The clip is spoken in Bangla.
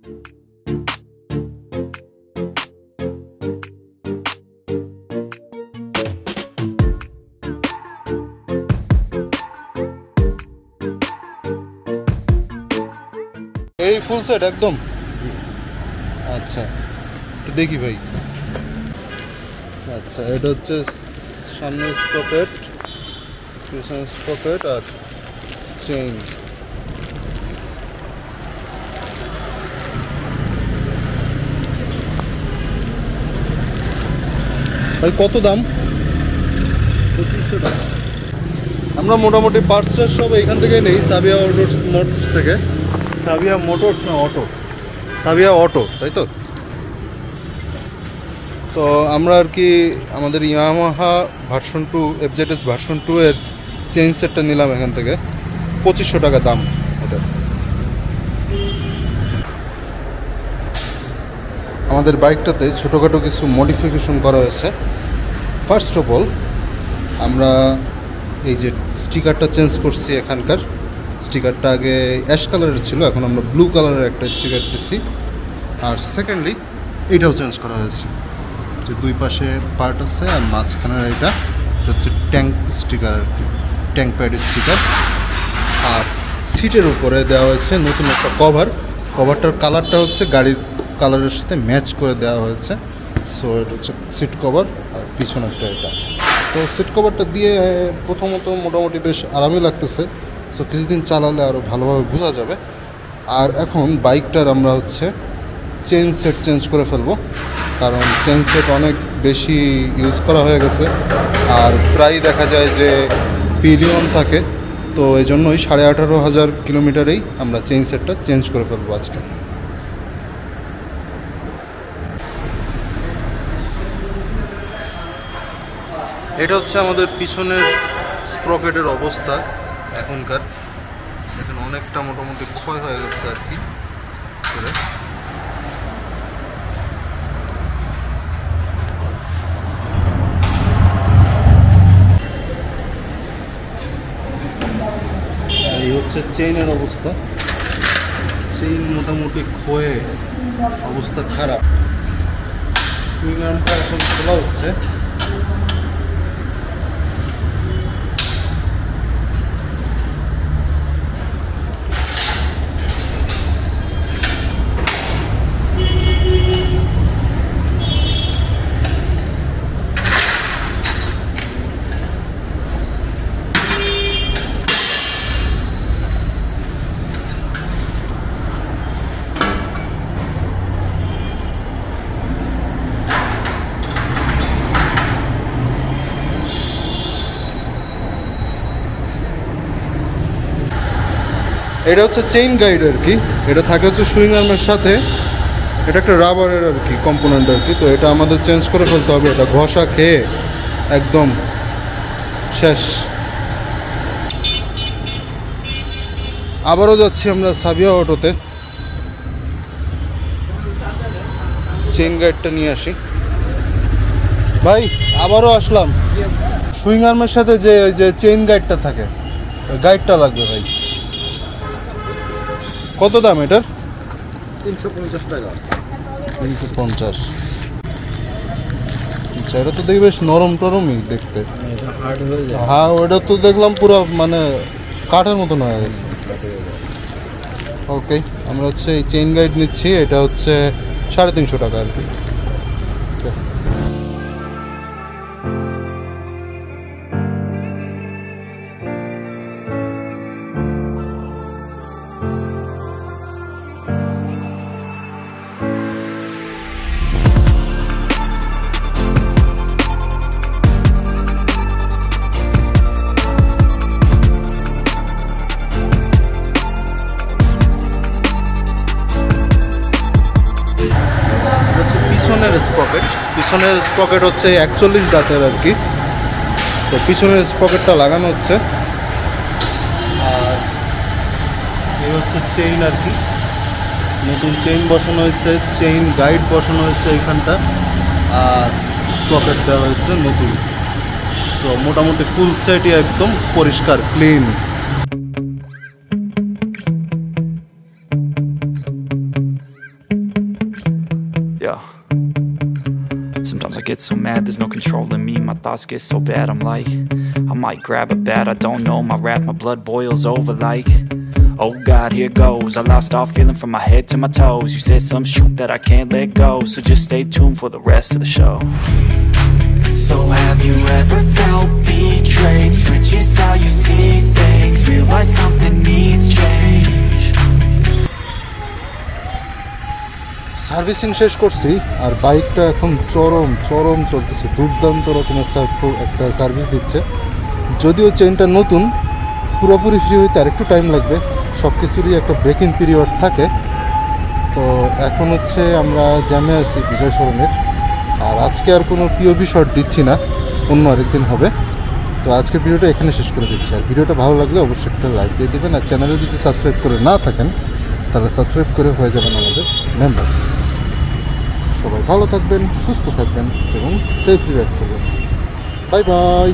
এই ফুল সেট একদম। আচ্ছা দেখি ভাই। আচ্ছা এটা হচ্ছে সামনের স্পকেট, পিছনের স্পকেট আর চেইন। ভাই কত দাম? 2500 টাকা। আমরা মোটামুটি পার্টসটা সব এইখান থেকে নেই, সাবিয়া মোটরস থেকে। সাবিয়া মোটরস না অটো? সাবিয়া অটো, তাই তো? তো আমরা আর কি আমাদের ইয়ামাহা ভার্সন 2 FZS ভার্সন 2 এর চেইন সেটটা নিলাম এখান থেকে। 2500 টাকা দাম এটা। আমাদের বাইকটাতে ছোটোখাটো কিছু মডিফিকেশন করা হয়েছে। ফার্স্ট অফ অল আমরা এই যে স্টিকারটা চেঞ্জ করছি, এখানকার স্টিকারটা আগে অ্যাশ কালারের ছিল, এখন আমরা ব্লু কালারের একটা স্টিকার দিচ্ছি। আর সেকেন্ডলি এইটাও চেঞ্জ করা হয়েছে, যে দুই পাশে পার্ট আছে আর মাঝখানের এটা হচ্ছে ট্যাঙ্ক স্টিকার আর কি, ট্যাঙ্ক প্যাড স্টিকার। আর সিটের উপরে দেওয়া হয়েছে নতুন একটা কভার। কভারটার কালারটা হচ্ছে গাড়ির কালারের সাথে ম্যাচ করে দেওয়া হয়েছে। সো এটা হচ্ছে সিট কভার আর পিছনেরটা এটা। তো সিট কভারটা দিয়ে প্রথমত মোটামুটি বেশ আরামই লাগতেছে। সো কিছুদিন চালালে আরও ভালোভাবে বোঝা যাবে। আর এখন বাইকটার আমরা হচ্ছে চেইন সেট চেঞ্জ করে ফেলবো, কারণ চেইন সেট অনেক বেশি ইউজ করা হয়ে গেছে আর প্রায় দেখা যায় যে পিলিয়ন থাকে। তো এই জন্যই 18,500 কিলোমিটারেই আমরা চেইন সেটটা চেঞ্জ করে ফেলবো আজকে। এটা হচ্ছে আমাদের পিছনের স্প্রকেটের অবস্থা এখনকার। এখন অনেকটা মোটামুটি ক্ষয় হয়ে গেছে আর কি। এই হচ্ছে চেইনের অবস্থা। চেইন মোটামুটি ক্ষয়ে অবস্থা খারাপ। সুইং আর্মটা এখন খোলা হচ্ছে। এটা হচ্ছে চেইন গাইড আর কি। এটা থাকে হচ্ছে সুইং আর্মের সাথে। এটা একটা রাবারের আর কি কম্পোনেন্ট আর কি। তো এটা আমাদের চেঞ্জ করে ফেলতে হবে, এটা ঘষা খেয়ে একদম শেষ। আবারও যাচ্ছি আমরা সাবিয়া অটোতে, চেইন গাইডটা নিয়ে আসি। ভাই আবারও আসলাম। সুইং আর্মের সাথে যে ওই যে চেইন গাইডটা থাকে, ওই গাইডটা লাগবে ভাই। কত দাম এটার? 350 টাকা। 350। আচ্ছা এটা তো দেখি বেশ নরম টরমই দেখতে। এটা হার্ড হয়ে যায়। হ্যাঁ ওটা তো দেখলাম পুরো মানে কাঠের মতন হয়ে গেছে। ওকে আমরা হচ্ছে এই চেইন গাইড নিচ্ছি, এটা হচ্ছে 350 টাকা আর কি। পিছনের স্পকেট হচ্ছে 41 দাঁতের আর কি। তো পিছনের স্পকেটটা লাগানো হচ্ছে। আর এই হচ্ছে চেইন আর কি, নতুন চেইন বসানো হয়েছে, চেইন গাইড বসানো হয়েছে এইখানটা, আর স্পকেট দেওয়া হয়েছে নতুন। তো মোটামুটি ফুল সেটই একদম পরিষ্কার clean. Yeah. Sometimes I get so mad, there's no controlling me. My thoughts get so bad, I'm like, I might grab a bat, I don't know. My wrath, my blood boils over like, oh God, here goes. I lost all feeling from my head to my toes. You said some shit that I can't let go, so just stay tuned for the rest of the show. So have you ever felt betrayed? Switches how you see things, realize something needs change. Servicing শেষ করছি আর বাইকটা এখন চরম চলতেছে, দুর্দান্ত রকমের একটা সার্ভিস দিচ্ছে। যদিও চেনটা নতুন, পুরোপুরি ফ্রি হইতে আর একটু টাইম লাগবে, সব কিছুরই একটা ব্রেকিং পিরিয়ড থাকে। তো এখন হচ্ছে আমরা জ্যামে আছি বিজয় সরণের, আর আজকে আর কোনো পিওভি শট দিচ্ছি না, অন্য আরেকদিন হবে। তো আজকের ভিডিওটা এখানে শেষ করে দিচ্ছি। আর ভিডিওটা ভালো লাগলে অবশ্যই একটা লাইক দিয়ে দেবেন, আর চ্যানেলে যদি সাবস্ক্রাইব করে না থাকেন তাহলে সাবস্ক্রাইব করে হয়ে যাবেন আমাদের মেম্বার। সবাই ভালো থাকবেন, সুস্থ থাকবেন এবং সেফলি রাইড করবেন। Bye bye.